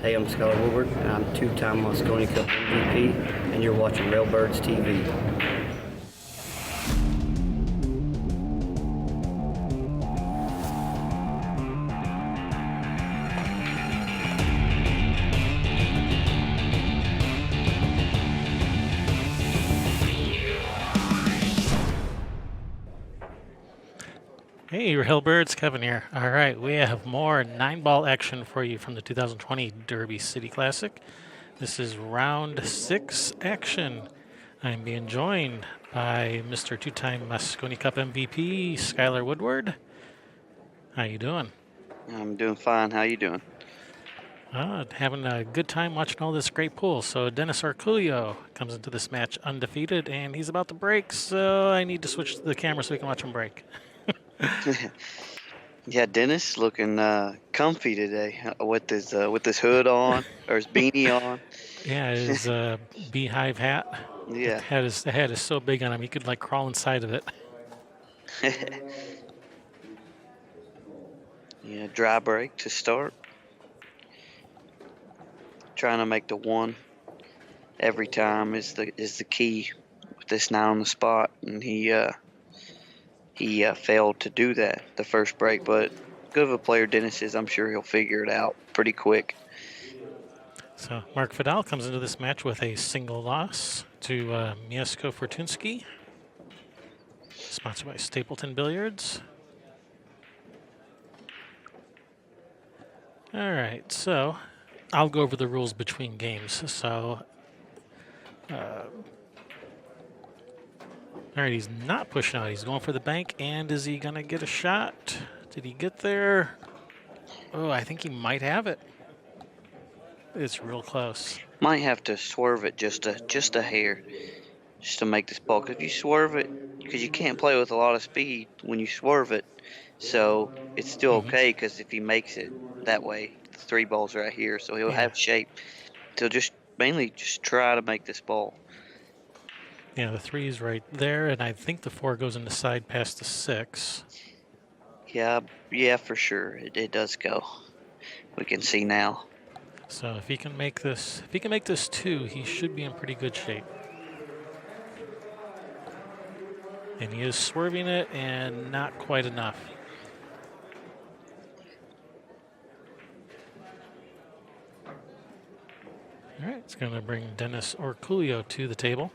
Hey, I'm Skyler Woodward, and I'm two-time Moscone Cup MVP, and you're watching Railbirds TV. Hey, Railbirds, Kevin here. All right, we have more 9-ball action for you from the 2020 Derby City Classic. This is round 6 action. I'm being joined by Mr. two-time Moscone Cup MVP, Skyler Woodward. How you doing? I'm doing fine. How you doing? Having a good time watching all this great pool. So Dennis Orcollo comes into this match undefeated, and he's about to break, so I need to switch the camera so we can watch him break. Yeah, Dennis looking comfy today with his hood on or his beanie on. Yeah, his beehive hat. Yeah. The hat is so big on him, he could like crawl inside of it. Yeah, dry break to start. Trying to make the one every time is the key with this 9 on the spot, and he failed to do that the first break. But good of a player Dennis is, I'm sure he'll figure it out pretty quick. So Marc Vidal comes into this match with a single loss to Mieszko Fortunski, sponsored by Stapleton Billiards. All right, so I'll go over the rules between games. So, all right, he's not pushing out. He's going for the bank, and is he going to get a shot? Did he get there? Oh, I think he might have it. It's real close. Might have to swerve it just a hair, just to make this ball. Because if you swerve it, because you can't play with a lot of speed when you swerve it, so it's still okay. Because if he makes it that way, the 3 balls right here, so he'll have shape. So mainly just try to make this ball. Yeah, the 3 is right there, and I think the 4 goes in the side past the 6. Yeah, for sure. It does go. We can see now. So if he can make this 2, he should be in pretty good shape. And he is swerving it, and not quite enough. All right, it's going to bring Dennis Orcollo to the table.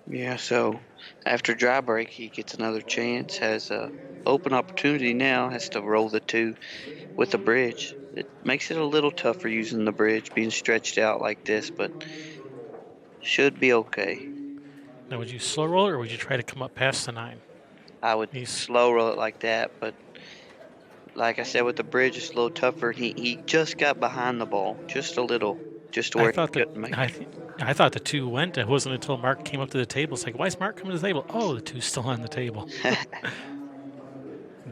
Yeah, so after dry break, he gets another chance, has a open opportunity now, has to roll the 2 with the bridge. It makes it a little tougher using the bridge, being stretched out like this, but should be okay. Now, would you slow roll it, or would you try to come up past the 9? I would slow roll it like that, but like I said, with the bridge, it's a little tougher. He just got behind the ball, just a little, just to where he couldn't make it. I thought the 2 went. It wasn't until Mark came up to the table. It's like, why is Mark coming to the table? Oh, the 2's still on the table.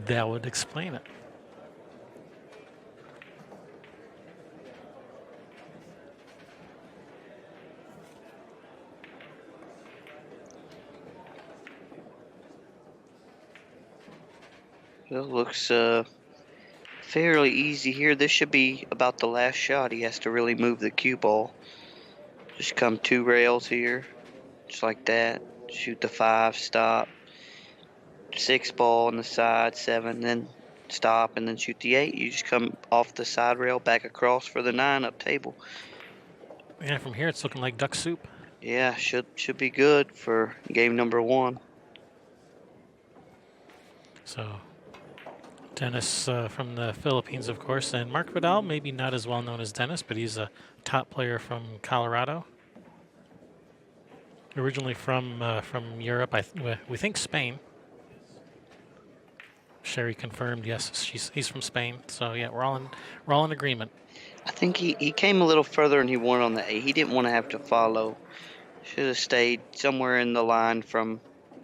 That would explain it. It looks fairly easy here. This should be about the last shot. He has to really move the cue ball. Just come 2 rails here, just like that. Shoot the 5, stop. 6 ball on the side, 7, then stop, and then shoot the 8. You just come off the side rail, back across for the 9 up table. Yeah, from here it's looking like duck soup. Yeah, should be good for game number 1. So Dennis from the Philippines, of course, and Marc Vidal, maybe not as well known as Dennis, but he's a top player from Colorado. Originally from Europe, we think Spain. Sherry confirmed, yes, he's from Spain. So yeah, we're all in agreement. I think he came a little further and he won on the 8. He didn't want to have to follow. Should have stayed somewhere in the line from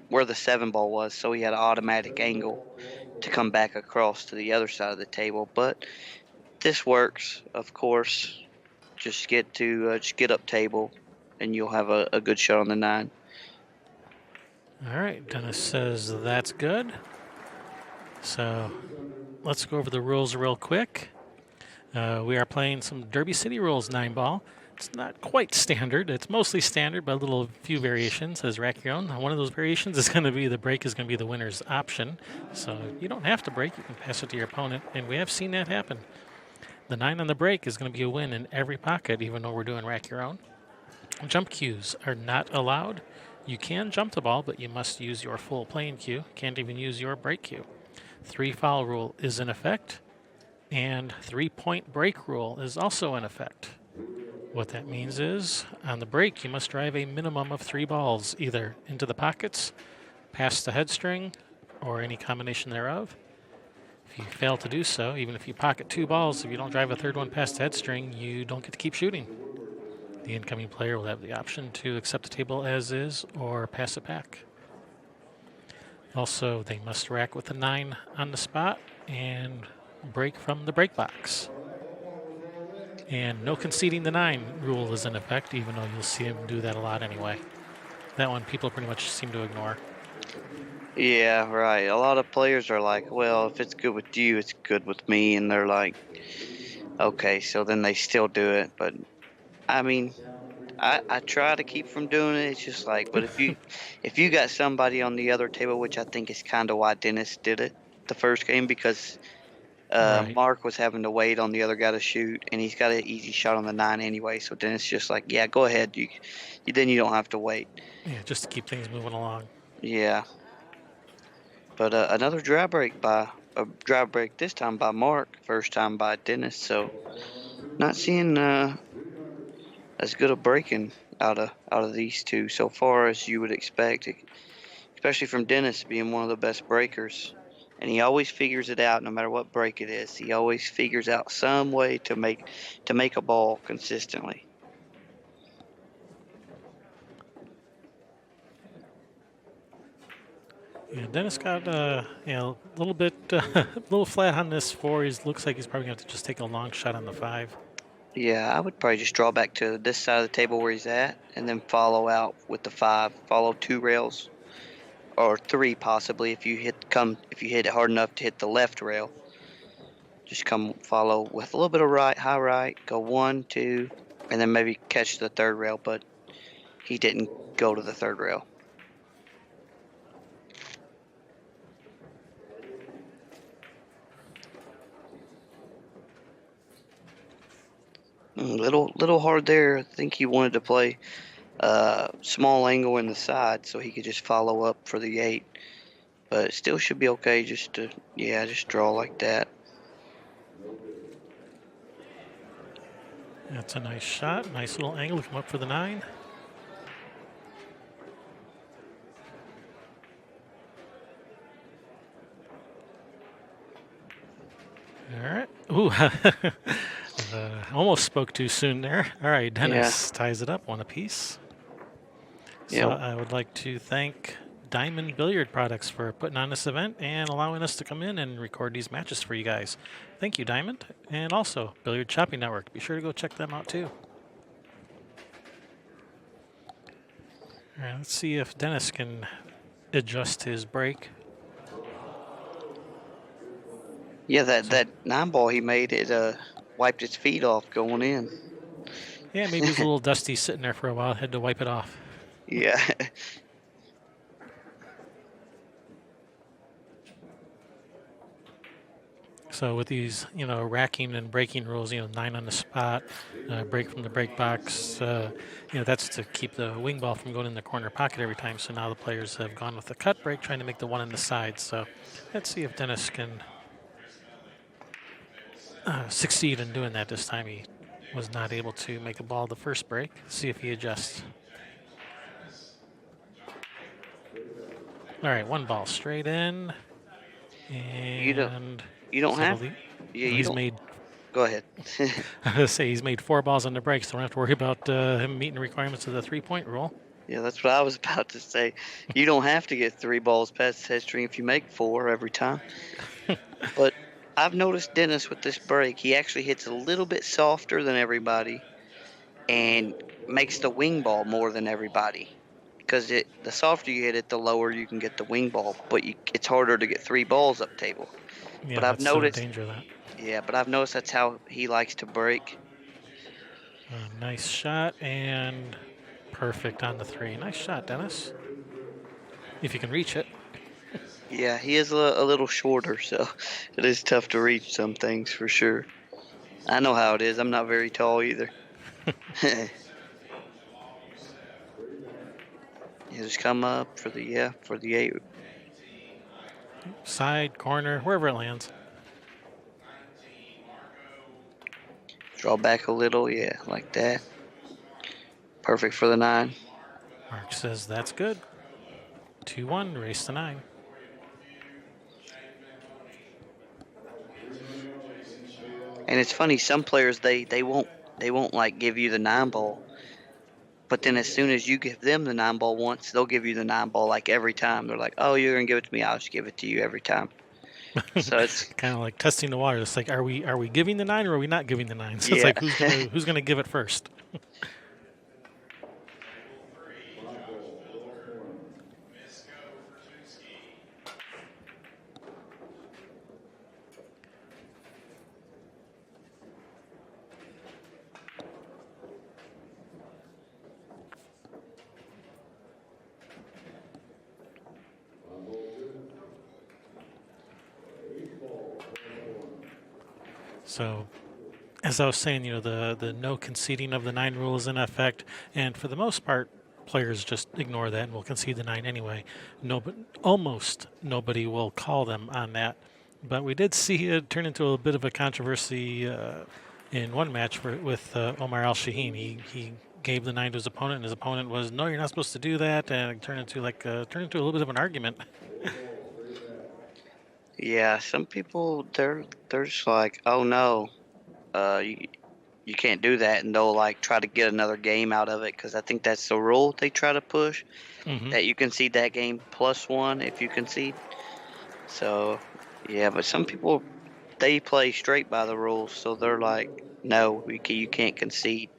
where the 7 ball was, so he had an automatic angle to come back across to the other side of the table. But this works, of course. Just get up table, and you'll have a good shot on the 9. All right, Dennis says that's good. So let's go over the rules real quick. We are playing some Derby City rules 9-ball. It's not quite standard. It's mostly standard, but a few variations as rack your own. One of those variations is going to be the break is going to be the winner's option. So you don't have to break. You can pass it to your opponent, and we have seen that happen. The 9 on the break is going to be a win in every pocket, even though we're doing rack your own. Jump cues are not allowed. You can jump the ball, but you must use your full playing cue. Can't even use your break cue. 3 foul rule is in effect, and 3-point break rule is also in effect. What that means is, on the break, you must drive a minimum of 3 balls, either into the pockets, past the head string, or any combination thereof. If you fail to do so, even if you pocket 2 balls, if you don't drive a third one past the head string, you don't get to keep shooting. The incoming player will have the option to accept the table as is or pass it back. Also, they must rack with a 9 on the spot and break from the break box. And no conceding the 9 rule is in effect, even though you'll see him do that a lot anyway. That one people pretty much seem to ignore. Yeah, right. A lot of players are like, well, if it's good with you, it's good with me. And they're like, okay, so then they still do it. But, I mean, I try to keep from doing it. It's just like, but if you got somebody on the other table, which I think is kind of why Dennis did it the first game, because Right. Mark was having to wait on the other guy to shoot, and he's got an easy shot on the 9 anyway. So Dennis just like, yeah, go ahead. Then you don't have to wait. Yeah, just to keep things moving along. Yeah. But another dry break this time by Mark, first time by Dennis. So not seeing as good a breaking out of these two so far as you would expect, especially from Dennis being one of the best breakers. And he always figures it out, no matter what break it is. He always figures out some way to make a ball consistently. Yeah, Dennis got a little bit a little flat on this 4. He looks like he's probably going to have to just take a long shot on the 5. Yeah, I would probably just draw back to this side of the table where he's at, and then follow out with the 5. Follow 2 rails, or 3 possibly if you hit it hard enough to hit the left rail. Just come follow with a little bit of high right, go 1, 2, and then maybe catch the 3rd rail. But he didn't go to the 3rd rail. Little hard there. I think he wanted to play small angle in the side so he could just follow up for the 8. But it still should be okay just draw like that. That's a nice shot. Nice little angle to come up for the 9. All right. Ooh. Almost spoke too soon there. All right, Dennis ties it up 1 apiece. So Yeah. I would like to thank Diamond Billiard Products for putting on this event and allowing us to come in and record these matches for you guys. Thank you, Diamond. And also, Billiard Shopping Network. Be sure to go check them out, too. All right, let's see if Dennis can adjust his break. Yeah, that 9 ball he made, it wiped its feet off going in. Yeah, maybe he's a little dusty sitting there for a while. Had to wipe it off. Yeah. So with these, racking and breaking rules, 9 on the spot, break from the break box, that's to keep the wing ball from going in the corner pocket every time. So now the players have gone with the cut break, trying to make the 1 on the side. So let's see if Dennis can succeed in doing that this time. He was not able to make a ball the first break. See if he adjusts. All right, 1 ball straight in. And you don't have. Yeah, you he's don't. made. Go ahead. I was going to say he's made 4 balls on the break, so don't have to worry about him meeting the requirements of the 3-point rule. Yeah, that's what I was about to say. You don't have to get 3 balls past the head string if you make 4 every time. But I've noticed Dennis with this break, he actually hits a little bit softer than everybody and makes the wing ball more than everybody. Because the softer you hit it, the lower you can get the wing ball. But it's harder to get 3 balls up table. Yeah, but I've that's noticed the danger of that. Yeah, but I've noticed that's how he likes to break. Nice shot and perfect on the 3. Nice shot, Dennis. If you can reach it. Yeah, he is a little shorter, so it is tough to reach some things for sure. I know how it is. I'm not very tall either. You just come up for the 8. Side, corner, wherever it lands. Draw back a little, yeah, like that. Perfect for the 9. Mark says that's good. 2-1, race to 9. And it's funny, some players they won't like give you the 9 ball, but then as soon as you give them the 9 ball once, they'll give you the 9 ball like every time. They're like, "Oh, you're gonna give it to me. I'll just give it to you every time." So it's Kind of like testing the water. It's like, are we giving the 9 or are we not giving the 9? So it's yeah. like, who's gonna give it first? So, as I was saying, the no conceding of the 9 rule is in effect, and for the most part, players just ignore that and will concede the 9 anyway. No, but almost nobody will call them on that. But we did see it turn into a bit of a controversy in one match with Omar Al Shaheen. He gave the 9 to his opponent, and his opponent was, "No, you're not supposed to do that," and it turned into a little bit of an argument. Yeah, some people they're just like, "Oh no, you can't do that," and they'll like try to get another game out of it because I think that's the rule they try to push, Hmm. that you concede that game +1 if you concede. So yeah, but some people they play straight by the rules, so they're like, "No, you can't concede,"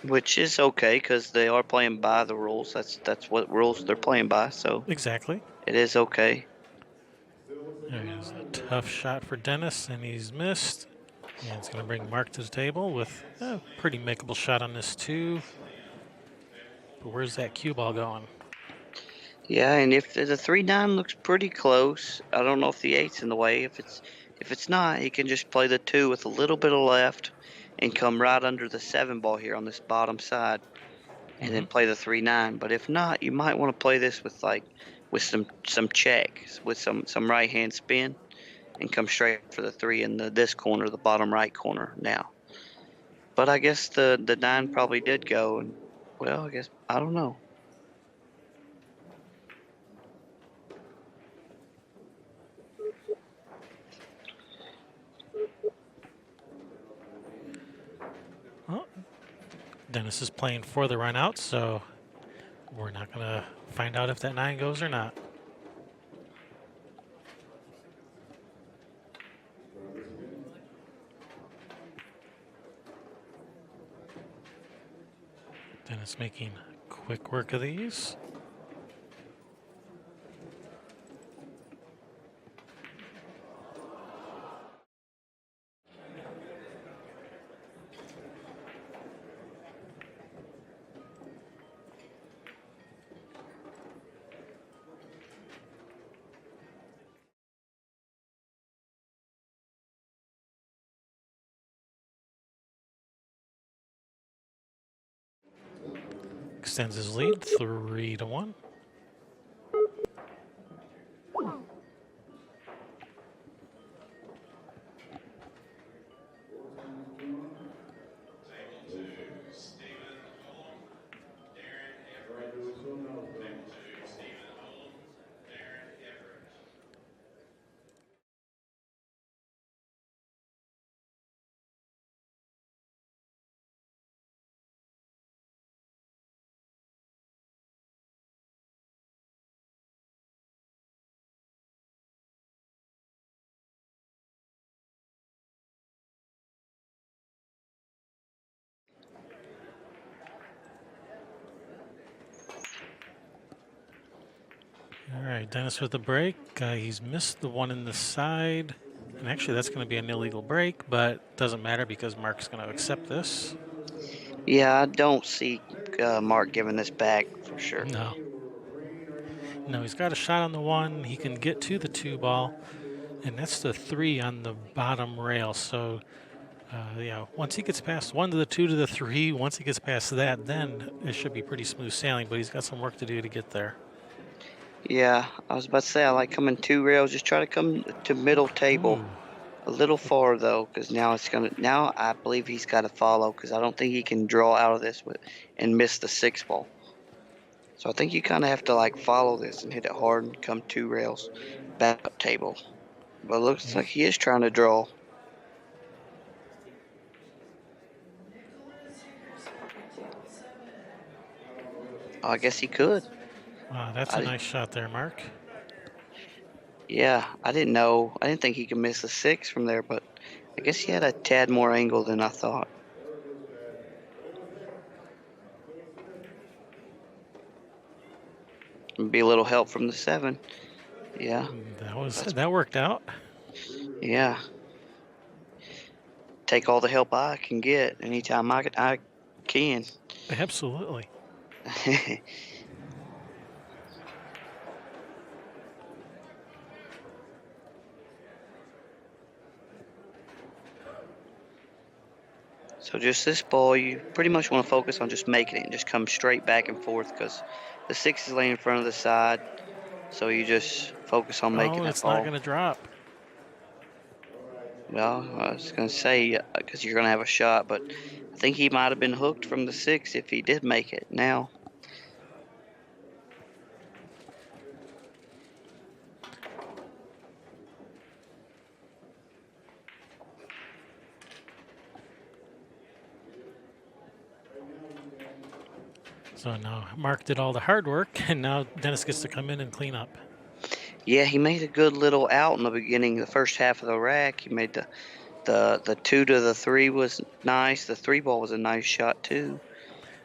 which is okay because they are playing by the rules. That's what rules they're playing by, so Exactly. it is okay. There's a tough shot for Dennis, and he's missed. And it's going to bring Mark to the table with a pretty makeable shot on this too. But where's that cue ball going? Yeah, and if the 3-9 looks pretty close, I don't know if the 8's in the way. If it's not, he can just play the 2 with a little bit of left, and come right under the 7 ball here on this bottom side, and Hmm. then play the 3-9. But if not, you might want to play this with some checks, with some right hand spin, and come straight for the 3 in this corner, the bottom right corner now. But I guess the 9 probably did go, and well, I guess I don't know. Well, Dennis is playing for the run out, so we're not going to find out if that 9 goes or not. Dennis making quick work of these. Extends his lead 3-1. All right, Dennis with the break. He's missed the one in the side. And actually, that's going to be an illegal break, but doesn't matter because Mark's going to accept this. Yeah, I don't see Mark giving this back for sure. No. No, he's got a shot on the 1. He can get to the 2 ball, and that's the 3 on the bottom rail. So, once he gets past 1 to the 2 to the 3, once he gets past that, then it should be pretty smooth sailing, but he's got some work to do to get there. Yeah, I was about to say I like coming 2 rails. Just try to come to middle table. Ooh. A little far though, because now I believe he's got to follow, because I don't think he can draw out of this and miss the 6 ball. So I think you kind of have to like follow this and hit it hard and come 2 rails back up table. But it looks like he is trying to draw. Oh, I guess he could. Wow, that's a nice shot there, Mark. Yeah, I didn't know. I didn't think he could miss a 6 from there, but I guess he had a tad more angle than I thought. Be a little help from the 7. Yeah. That worked out. Yeah. Take all the help I can get anytime I can. Absolutely. So just this ball, you pretty much want to focus on just making it and just come straight back and forth, because the 6 is laying in front of the side. So you just focus on making that it's ball. not going to drop. Well, I was going to say, because you're going to have a shot, but I think he might have been hooked from the 6 if he did make it now. So now Mark did all the hard work, and now Dennis gets to come in and clean up. Yeah, he made a good little out in the beginning, the first half of the rack. He made the 2 to the 3 was nice. The 3 ball was a nice shot too.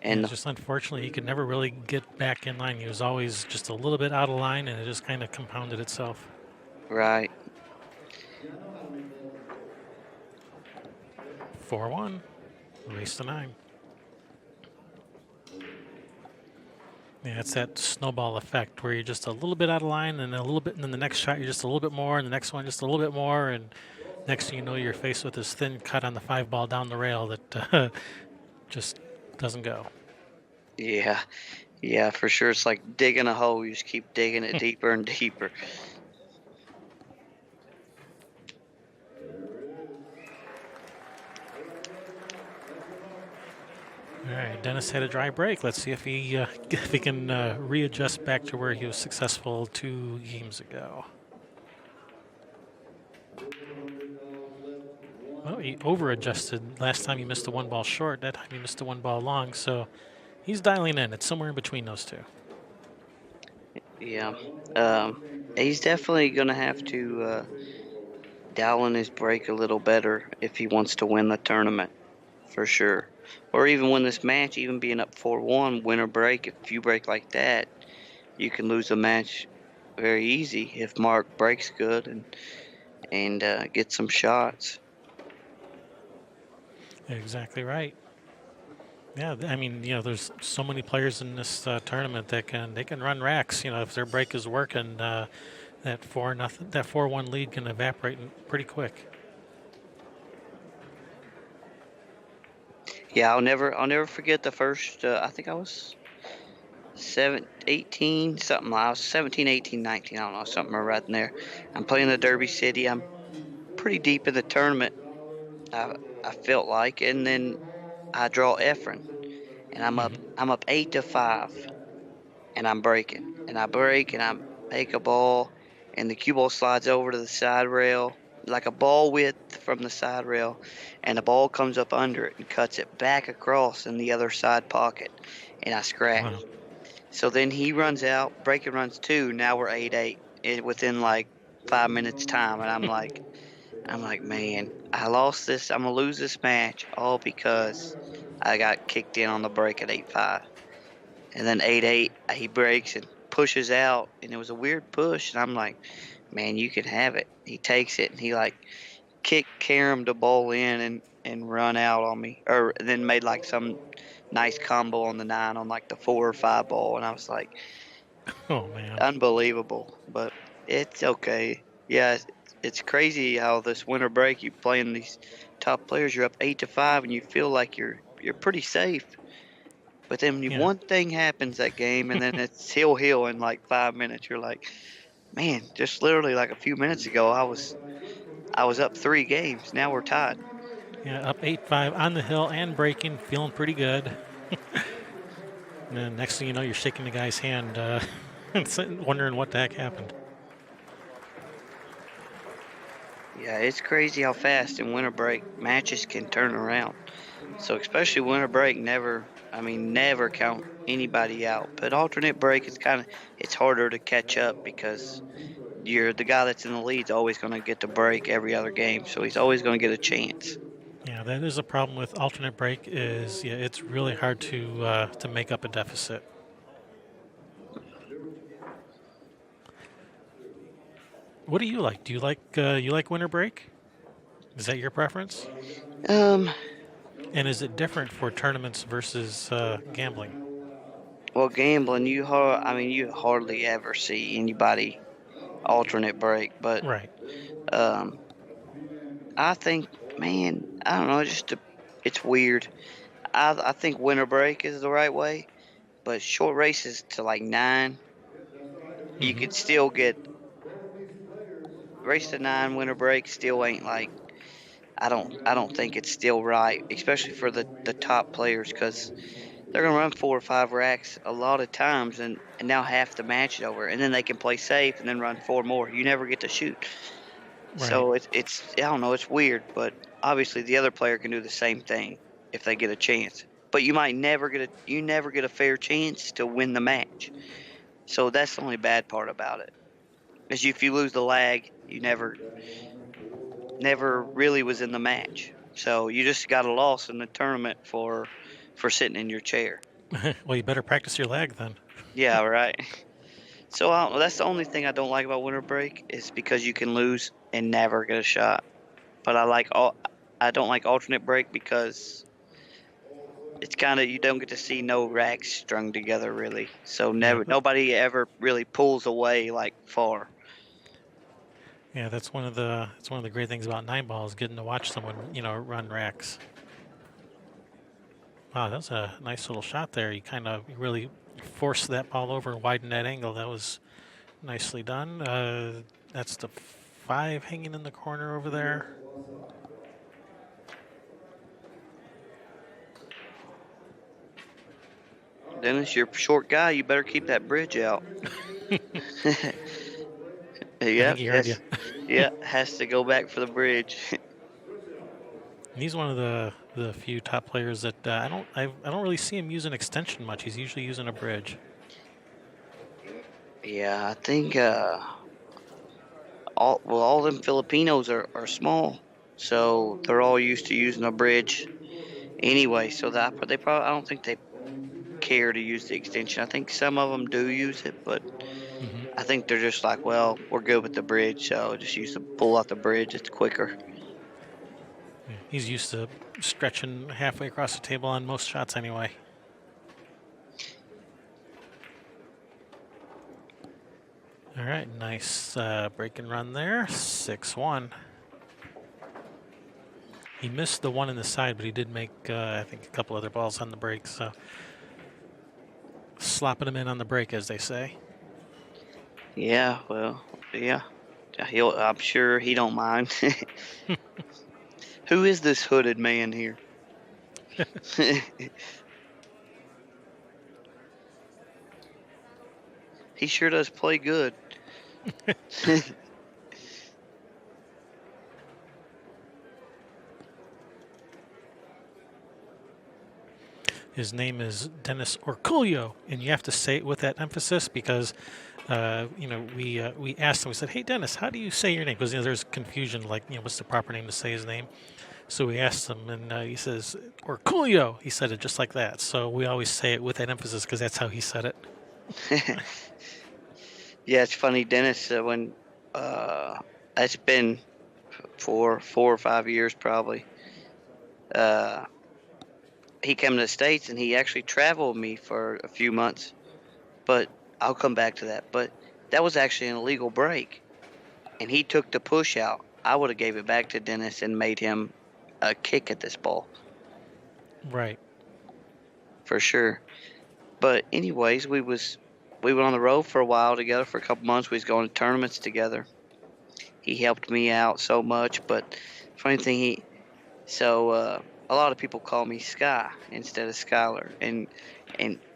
And just unfortunately, he could never really get back in line. He was always just a little bit out of line, and it just kind of compounded itself. Right. 4-1, race to 9. Yeah, it's that snowball effect where you're just a little bit out of line, and a little bit, and then the next shot you're just a little bit more, and the next one just a little bit more, and next thing you know, you're faced with this thin cut on the 5 ball down the rail that just doesn't go. Yeah, for sure. It's like digging a hole. You just keep digging it deeper and deeper. All right, Dennis had a dry break. Let's see if he can readjust back to where he was successful 2 games ago. Well, he over-adjusted. Last time he missed the 1 ball short. That time he missed the 1 ball long. So he's dialing in. It's somewhere in between those 2. Yeah. He's definitely going to have to dial in his break a little better if he wants to win the tournament, for sure. Or even win this match, even being up 4-1, win or break. If you break like that, you can lose the match very easy if Mark breaks good and gets some shots. Exactly right. Yeah, I mean, there's so many players in this tournament that can run racks. If their break is working, that 4-1 lead can evaporate pretty quick. Yeah, I'll never forget the first. I think I was 18, something. I was 17, 18, 19. I don't know, something right in there. I'm playing the Derby City. I'm pretty deep in the tournament. I felt like, and then I draw Efren, and I'm up 8-5, and I'm breaking, and I break, and I make a ball, and the cue ball slides over to the side rail, like a ball width from the side rail, and the ball comes up under it and cuts it back across in the other side pocket, and I scratch. Wow. So then he runs out, breaking runs 2. Now we're 8-8 within like 5 minutes time, and I'm like, man, I lost this. I'm gonna lose this match all because I got kicked in on the break at 8-5, and then 8-8 he breaks and pushes out, and it was a weird push, and I'm like, man, you can have it. He takes it and he like kicked Karam the ball in and run out on me, or then made like some nice combo on the 9 on like the 4 or 5 ball, and I was like, Oh man. unbelievable. But it's okay. Yeah, it's crazy how this winter break you playing these top players. You're up 8-5, and you feel like you're pretty safe. But then Yeah. one thing happens that game, and then it's hill in like 5 minutes. You're like, man, just literally like a few minutes ago, I was up 3 games. Now we're tied. Yeah, up 8-5 on the hill and breaking, feeling pretty good. And then next thing you know, you're shaking the guy's hand, and wondering what the heck happened. Yeah, it's crazy how fast in winter break matches can turn around. So especially winter break, never count anybody out. But alternate break is it's harder to catch up because you're the guy that's in the lead's always going to get the break every other game, so he's always going to get a chance. Yeah, that is a problem with alternate break. Is yeah, it's really hard to make up a deficit. What do you like? Do you like winter break? Is that your preference? Um, And is it different for tournaments versus gambling? well, gambling, you hardly ever see anybody alternate break, but Right. um, I think, man, I don't know, it's weird. I think winter break is the right way, but short races to like 9, you Mm-hmm. could still get race to 9 winter break. Still ain't like I don't think it's still right, especially for the top players, because they're gonna run 4 or 5 racks a lot of times, and now half the match is over, and then they can play safe and then run 4 more. You never get to shoot. Right. So it's I don't know, it's weird, but obviously the other player can do the same thing if they get a chance. But you never get a fair chance to win the match. So that's the only bad part about it. Is if you lose the lag, you never really was in the match. So you just got a loss in the tournament for sitting in your chair. Well, you better practice your lag then. Yeah, right. So that's the only thing I don't like about winter break is because you can lose and never get a shot. But I don't like alternate break because it's kind of you don't get to see no racks strung together really. So Yeah. nobody ever really pulls away like far. Yeah, that's one of the great things about 9 ball is getting to watch someone run racks. Wow, that's a nice little shot there. You kind of really forced that ball over and widened that angle. That was nicely done. That's the 5 hanging in the corner over there. Dennis, you're a short guy. You better keep that bridge out. I Yeah, think he heard you. yeah, has to go back for the bridge. He's one of the few top players that I don't really see him use an extension much. He's usually using a bridge. Yeah, I think all them Filipinos are small, so they're all used to using a bridge anyway. So they probably I don't think they care to use the extension. I think some of them do use it, but Hmm. I think they're just like, well, we're good with the bridge, so just use the pull out the bridge. It's quicker. Yeah, he's used to stretching halfway across the table on most shots anyway. All right, nice break and run there. 6-1. He missed the one in the side, but he did make, I think, a couple other balls on the break. So slopping him in on the break, as they say. Yeah, well, yeah. I'm sure he don't mind. Who is this hooded man here? He sure does play good. His name is Dennis Orcollo, and you have to say it with that emphasis because, we asked him. We said, "Hey, Dennis, how do you say your name?" Because there's confusion, like what's the proper name to say his name. So we asked him, and he says Orcollo. He said it just like that. So we always say it with that emphasis because that's how he said it. Yeah, it's funny, Dennis. When Uh, it's been 4 or 5 years probably. Uh, he came to the States and he actually traveled with me for a few months. But I'll come back to that. But that was actually an illegal break, and he took the push out. I would have gave it back to Dennis and made him a kick at this ball Right. for sure. But anyways, we went on the road for a while together for a couple months. We was going to tournaments together. He helped me out so much. But funny thing, a lot of people call me Sky instead of Skyler, and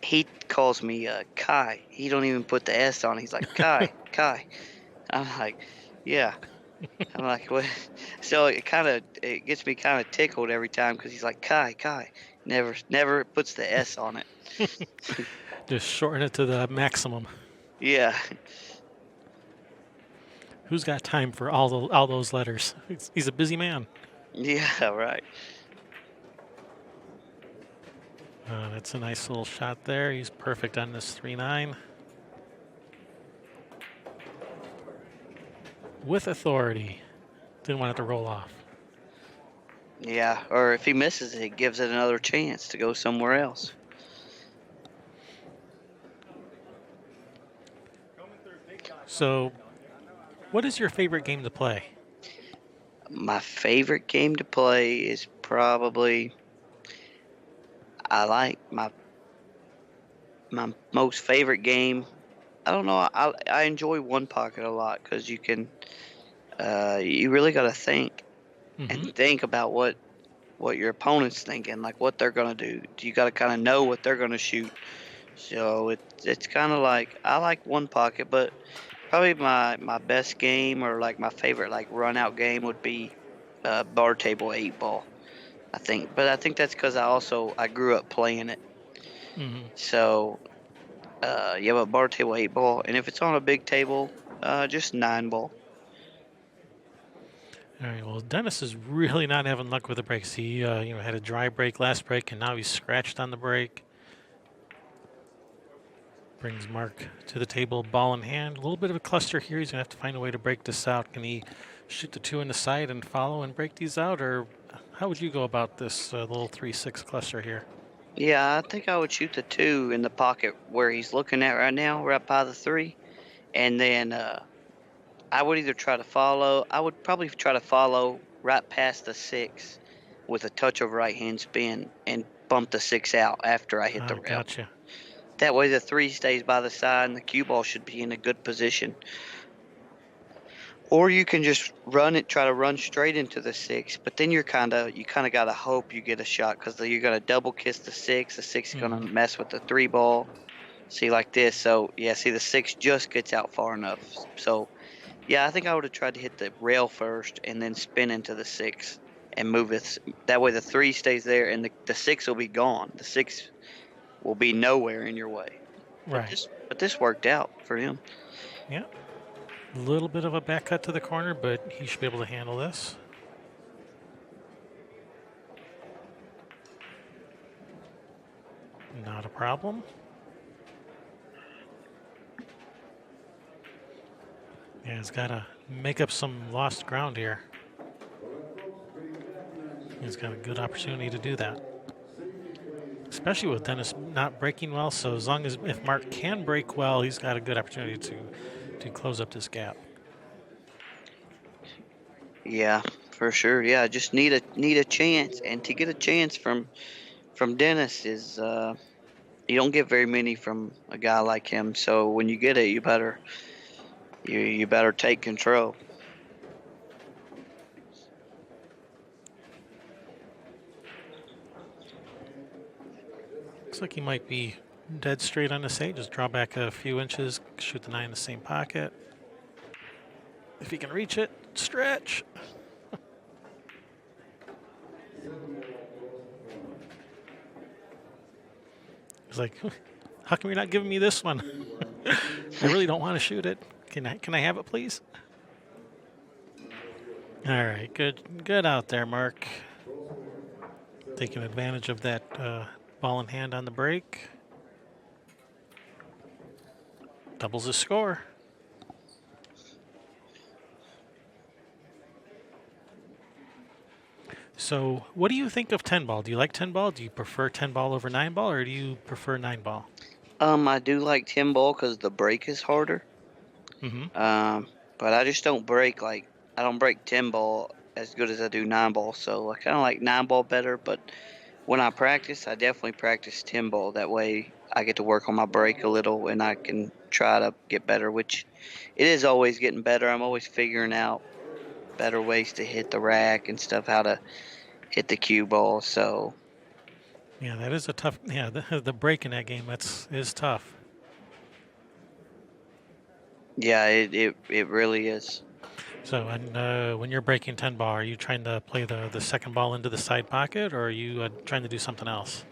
he calls me Kai. He don't even put the S on. He's like Kai, Kai. I'm like, yeah. I'm like, what? So it gets me kind of tickled every time because he's like Kai, Kai. Never puts the S on it. Just shorten it to the maximum. Yeah, Who's got time for all those letters? He's a busy man. yeah, right. That's a nice little shot there. He's perfect on this 3-9. With authority. Didn't want it to roll off. Yeah, or if he misses it, it gives it another chance to go somewhere else. So, what is your favorite game to play? My favorite game to play is probably I like my most favorite game. I don't know. I enjoy one pocket a lot because you really got to think and think about what your opponent's thinking, like what they're gonna do. You got to kind of know what they're gonna shoot. So it's kind of like I like one pocket, but probably my best game or like my favorite like run out game would be bar table 8 ball. But I think that's because I grew up playing it. Mm-hmm. So you have a bar table 8 ball, and if it's on a big table, just 9 ball. All right. Well, Dennis is really not having luck with the breaks. He, had a dry break last break, and now he's scratched on the break. Brings Mark to the table, ball in hand. A little bit of a cluster here. He's gonna have to find a way to break this out. Can he shoot the 2 in the side and follow and break these out, or how would you go about this little 3-6 cluster here? Yeah, I think I would shoot the 2 in the pocket where he's looking at right now, right by the 3, and then I would either try to follow. I would probably try to follow right past the 6 with a touch of right hand spin and bump the 6 out after I hit the rail. Gotcha. That way the 3 stays by the side and the cue ball should be in a good position. Or you can just try to run straight into the 6, but then you kind of got to hope you get a shot because you're going to double kiss the 6. The 6 is going to mess with the 3 ball. See, like this. So, yeah, see, the 6 just gets out far enough. So, yeah, I think I would have tried to hit the rail first and then spin into the 6 and move it. That way the 3 stays there and the 6 will be gone. The 6 will be nowhere in your way. Right. But this worked out for him. Yeah. A little bit of a back cut to the corner, but he should be able to handle this. Not a problem. Yeah, he's got to make up some lost ground here. He's got a good opportunity to do that. Especially with Dennis not breaking well, so as long as if Mark can break well, he's got a good opportunity to close up this gap. Yeah, for sure. Yeah, just need a chance, and to get a chance from Dennis is you don't get very many from a guy like him. So when you get it, you better take control. Looks like he might be dead straight on this 8. Just draw back a few inches, shoot the 9 in the same pocket. If he can reach it, stretch. He's like, how come you're not giving me this one? I really don't want to shoot it. Can I have it, please? All right, good out there, Mark. Taking advantage of that ball in hand on the break. Doubles the score. So, what do you think of 10 ball? Do you like 10 ball? Do you prefer 10 ball over 9 ball, or do you prefer 9 ball? I do like 10 ball because the break is harder. Mm-hmm. But I just don't break like I don't break 10 ball as good as I do 9 ball. So I kind of like 9 ball better. But when I practice, I definitely practice 10 ball. That way I get to work on my break a little and I can try to get better, which it is always getting better. I'm always figuring out better ways to hit the rack and stuff, how to hit the cue ball. So Yeah, that is a tough. Yeah, the break in that game is tough. yeah, it really is. So, and when you're breaking 10 ball, are you trying to play the second ball into the side pocket, or are you trying to do something else?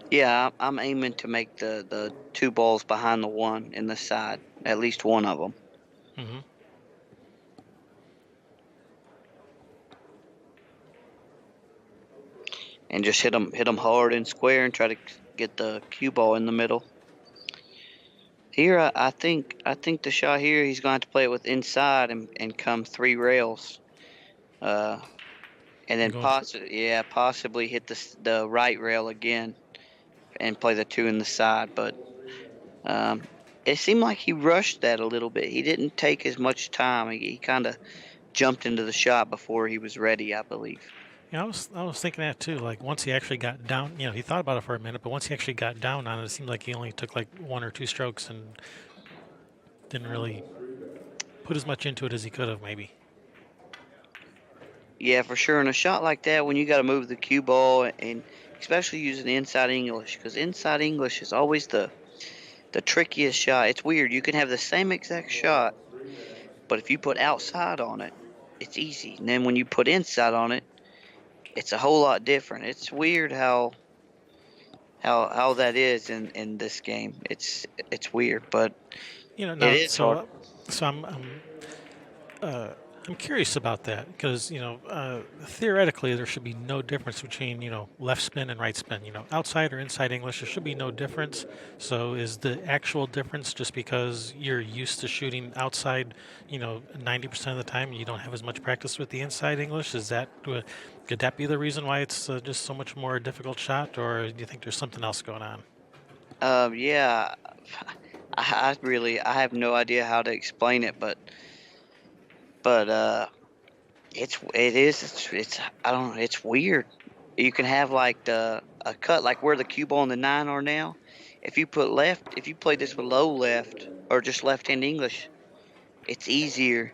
Yeah, I'm aiming to make the two balls behind the one in the side, at least one of them. Mm-hmm. And just hit them hard and square and try to get the cue ball in the middle. Here, I think the shot here he's going to have to play it with inside and come 3 rails, uh, and then Going for. possibly hit the right rail again and play the two in the side. But um, it seemed like he rushed that a little bit. He didn't take as much time. He kind of jumped into the shot before he was ready, I believe. Yeah, I was thinking that too. Like once he actually got down, he thought about it for a minute, but once he actually got down on it, it seemed like he only took like 1 or 2 strokes and didn't really put as much into it as he could have, maybe. Yeah, for sure. In a shot like that, when you got to move the cue ball and especially using inside English, because inside English is always the trickiest shot. It's weird. You can have the same exact shot, but if you put outside on it, it's easy. And then when you put inside on it, it's a whole lot different. It's weird how that is in this game. It's weird, but it Now, is hard. so uh, I'm curious about that because theoretically there should be no difference between left spin and right spin. Outside or inside English, there should be no difference. So is the actual difference just because you're used to shooting outside, 90% of the time, and you don't have as much practice with the inside English? Could that be the reason why it's just so much more difficult shot, or do you think there's something else going on? Yeah, I have no idea how to explain it, but it's I don't know, it's weird. You can have like a cut like where the cue ball and the nine are now. If you play this with low left or just left hand English, it's easier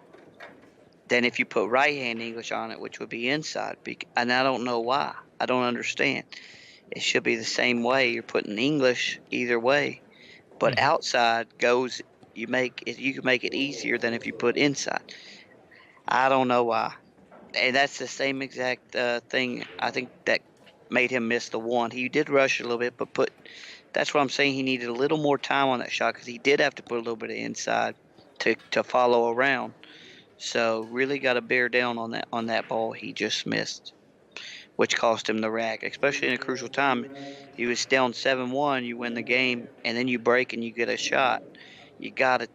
than if you put right hand English on it, which would be inside. And I don't know why. I don't understand. It should be the same way. You're putting English either way, but Hmm. outside goes. You can make it easier than if you put inside. I don't know why. And that's the same exact thing. I think that made him miss the one. He did rush it a little bit, but that's what I'm saying. He needed a little more time on that shot because he did have to put a little bit of inside to follow around. So really got to bear down on that ball he just missed, which cost him the rack, especially in a crucial time. He was down 7-1. You win the game, and then you break and you get a shot. You gotta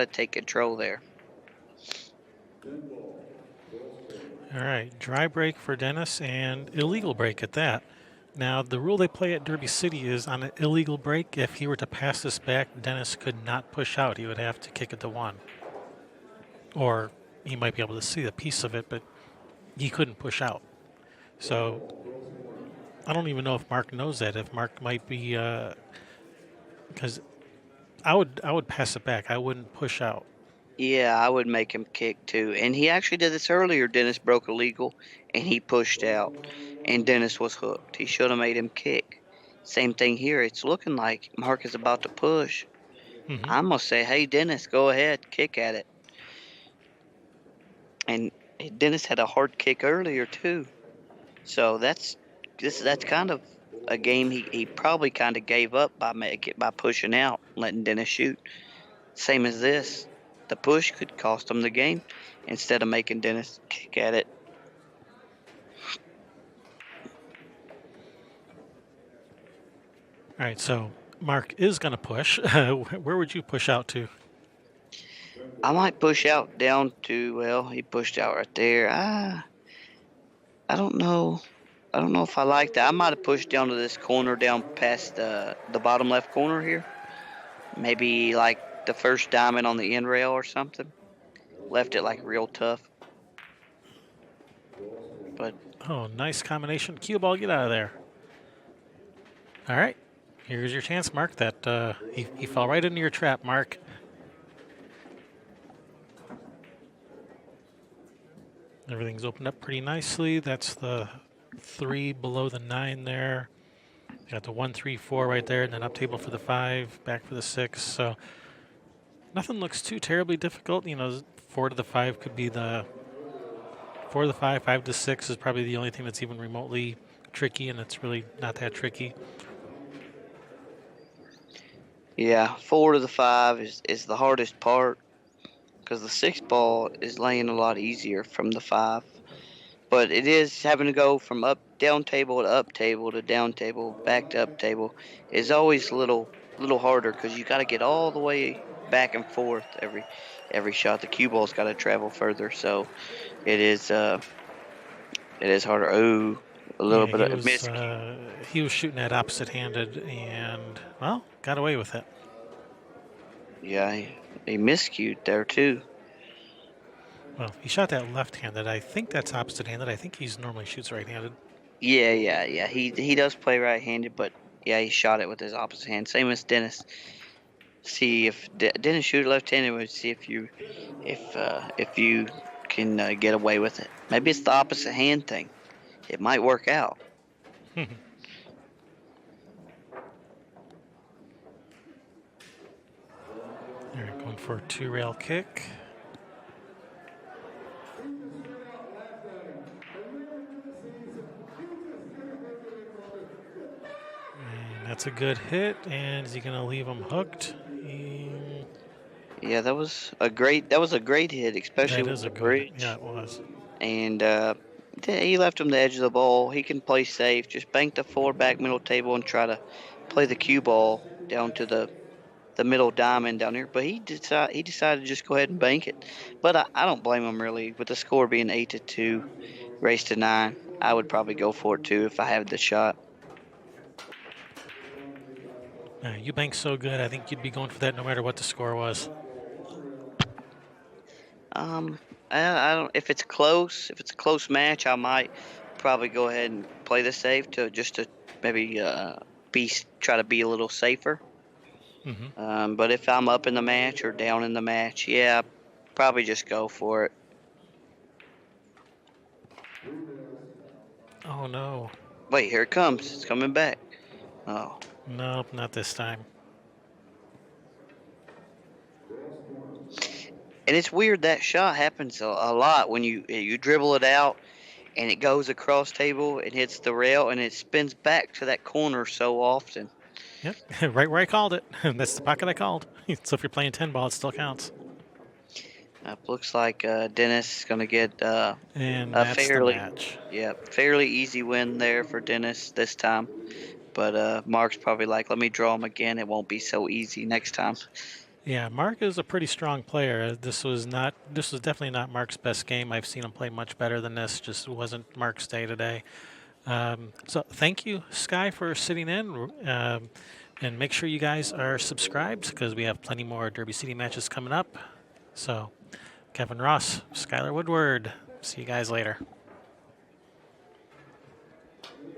take control there. All right, dry break for Dennis and illegal break at that. Now, the rule they play at Derby City is on an illegal break, if he were to pass this back, Dennis could not push out. He would have to kick it to one. Or he might be able to see a piece of it, but he couldn't push out. So I don't even know if Mark knows that. If Mark might be, because I would pass it back. I wouldn't push out. Yeah, I would make him kick too. And he actually did this earlier. Dennis broke a legal and he pushed out, and Dennis was hooked. He should have made him kick. Same thing here. It's looking like Mark is about to push. Hmm. I'm going to say, hey, Dennis, go ahead, kick at it. And Dennis had a hard kick earlier too. So that's kind of a game he probably kind of gave up by pushing out, letting Dennis shoot. Same as this. The push could cost him the game instead of making Dennis kick at it. All right, so Mark is going to push. Where would you push out to? I might push out down to, well, he pushed out right there. I don't know. I don't know if I like that. I might have pushed down to this corner, down past the bottom left corner here. Maybe like the first diamond on the end rail or something. Left it like real tough. But Oh, nice combination. Cue ball, get out of there. All right. Here's your chance, Mark. That he fell right into your trap, Mark. Everything's opened up pretty nicely. That's the 3 below the 9 there. You got the 1, 3, 4 right there, and then up table for the 5, back for the 6. So nothing looks too terribly difficult. You know, 4 to the 5 could be the 4 to the 5, 5 to 6 is probably the only thing that's even remotely tricky, and it's really not that tricky. yeah, 4 to the 5 is the hardest part because the 6 ball is laying a lot easier from the 5. But it is having to go from down table to up table to down table back to up table is always a little harder because you got to get all the way back and forth every shot. The cue ball's got to travel further, so it is harder. Ooh, a little bit of miss. He was shooting that opposite-handed, and well, got away with it. Yeah, he miscued there too. Well, he shot that left-handed. I think that's opposite-handed. I think he's normally shoots right-handed. Yeah. He does play right-handed, but yeah, he shot it with his opposite hand. Same as Dennis. See if Dennis shoot left-handed, would see if you can get away with it. Maybe it's the opposite hand thing. It might work out. All right, going for a 2-rail kick. That's a good hit, and is he going to leave him hooked? Yeah, that was a great hit, especially with the bridge. Yeah, it was. And he left him the edge of the ball. He can play safe. Just bank the 4 back middle table and try to play the cue ball down to the middle diamond down here. But he decided to just go ahead and bank it. But I don't blame him really. With the score being 8-2, race to 9, I would probably go for it too if I had the shot. You bank so good, I think you'd be going for that no matter what the score was. I don't. If it's close, if it's a close match, I might probably go ahead and play the safe to maybe try to be a little safer. Mm-hmm. But if I'm up in the match or down in the match, yeah, probably just go for it. Oh no! Wait, here it comes. It's coming back. Oh. Nope, not this time. And it's weird that shot happens a lot when you dribble it out and it goes across table and hits the rail and it spins back to that corner so often. Yep, right where I called it. That's the pocket I called. So if you're playing 10 ball, it still counts. Looks like Dennis is going to get and a that's fairly the match. fairly easy win there for Dennis this time. But Mark's probably like, let me draw him again. It won't be so easy next time. Yeah, Mark is a pretty strong player. This was definitely not Mark's best game. I've seen him play much better than this. Just wasn't Mark's day today. So thank you, Sky, for sitting in. And make sure you guys are subscribed because we have plenty more Derby City matches coming up. So Kevin Ross, Skyler Woodward. See you guys later.